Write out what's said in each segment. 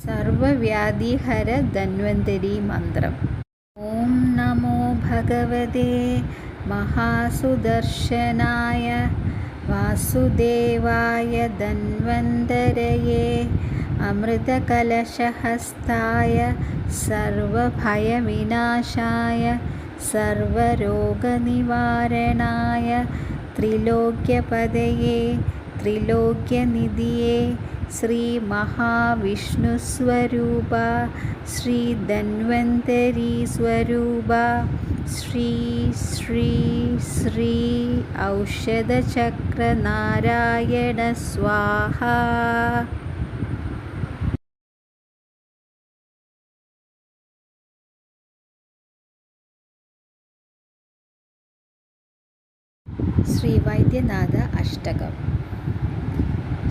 സർവവ്യാധിഹര ധന്വന്തരി മന്ത്രം. ഓം നമോ ഭഗവതേ മഹാസുദർശനായ വാസുദേവായ ധന്വന്തരയേ അമൃതകലശഹസ്തായ സർവഭയവിനാശായ സർവരോഗനിവാരണായ ത്രിലോക്യപതയേ ത്രിലോക്യനിധിയേ ശ്രീ മഹാവിഷ്ണുസ്വരൂപ ശ്രീ ധന്വന്തരി സ്വരൂപ ശ്രീ ശ്രീ ശ്രീ ഔഷധചക്ര നാരായണ സ്വാഹ. ശ്രീ വൈദ്യനാഥ അഷ്ടകം.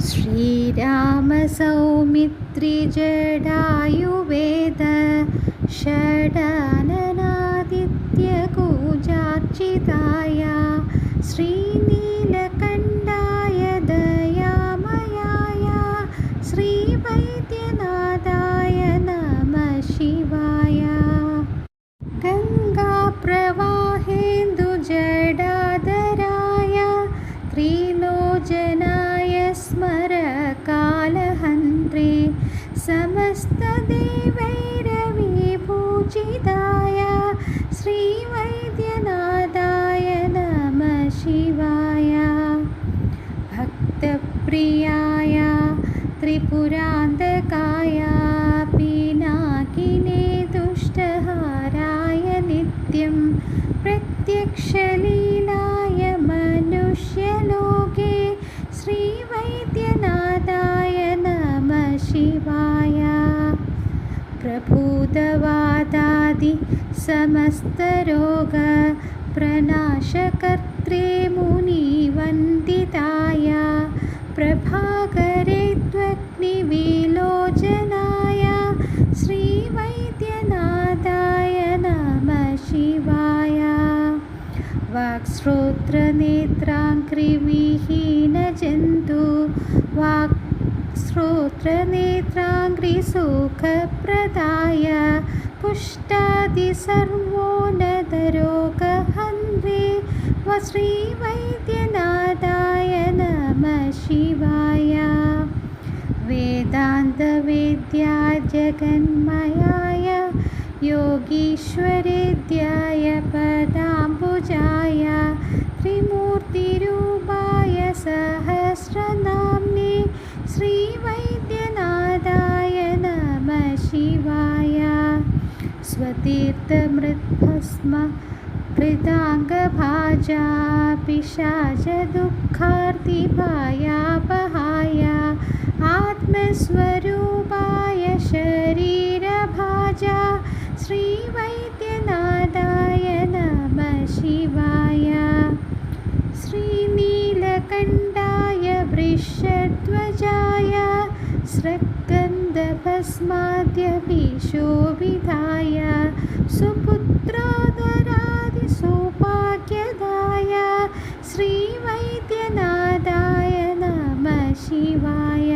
ശ്രീരാമ സൗമിത്രി ജടായുവേദ ഷഡാനനാദിത്യ കൂജാർച്ചിതായ ശ്രീനീലകണ്ഠായ ദയാമയായ ശ്രീവൈദ്യനാഥായ നമഃ ശിവായ. ഗംഗാപ്രവാഹേന്ദുജടാധരായ ത്രിലോചനായ സ്മരകാലഹന്ത്രേ സമസ്തദേവൈരവിപൂജിതായ ശ്രീവൈദ്യനാഥായ നമഃ ശിവായ. ഭക്തപ്രിയായ ത്രിപുരാന്തകായ പിനാകിനേ ദുഷ്ടഹാരായ നിത്യം പ്രത്യക്ഷലീലായ മനുഷ്യലോകേ ശ്രീവൈദ്യനാഥായ നമഃ ശിവായ. പ്രഭൂതവാദാദി സമസ്തരോഗ പ്രനാശകർത്രേ മുനിവന്ദിതായ പ്രഭാകരേ ത്വഗ്നിവിലോചനായ ശ്രീവൈദ്യനാഥായ നമഃ ശിവായ. വാക്ശ്രോത്രനേത്രാംഘ്രിവിഹീനജന്തു വാക്ശ്രോത്രനേത്രാംഘ്രിസുഖപ്രദായ കുഷ്ഠാദിസർവോന്നതരോഗഹന്ത്രേ ശ്രീവൈദ്യനാഥായ നമഃ ശിവായ. വേദാന്തവേദ്യായ ജഗന്മയായ യോഗീശ്വരേദ്യായ പദാംബുജായ ത്രിമൂർത്തിരൂപായ സഹസ്രനാമ്നേ ശ്രീവൈദ്യനാഥായ നമഃ ശിവായ. സ്വതീർത്ഥമൃദ്ഭസ്മ കൃതാംഗഭാജാ പിശാചദുഃഖാർത്തിഭയാപഹായ ആത്മസ്വരൂപായ ശരീരഭാജാ ശ്രീവൈദ്യനാഥായ നമഃ ശിവായ. ശ്രീനീലകണ്ഠായ വൃഷധ്വജായ സ്രഗ്ഗന്ധഭസ്മാദ്യഭിശോഭിതായ സുപുത്രോദരാദിസൗഭാഗ്യദായ ശ്രീവൈദ്യനാഥായ നമഃ ശിവായ.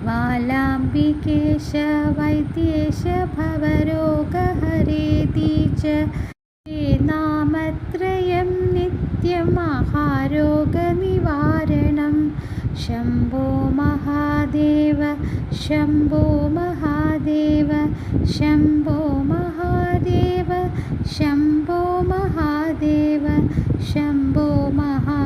വാലാംബികേശ വൈദ്യേശ ഭവരോഗഹരേതി ച നാമത്രയം നിത്യമഹാരോഗനിവാരണം. ശംഭോ മഹാദേവ ശംഭോ മഹാദേവ ശംഭോ മഹാദേവ ശംഭോ മഹാദേവ ശംഭോ മഹാദേവ.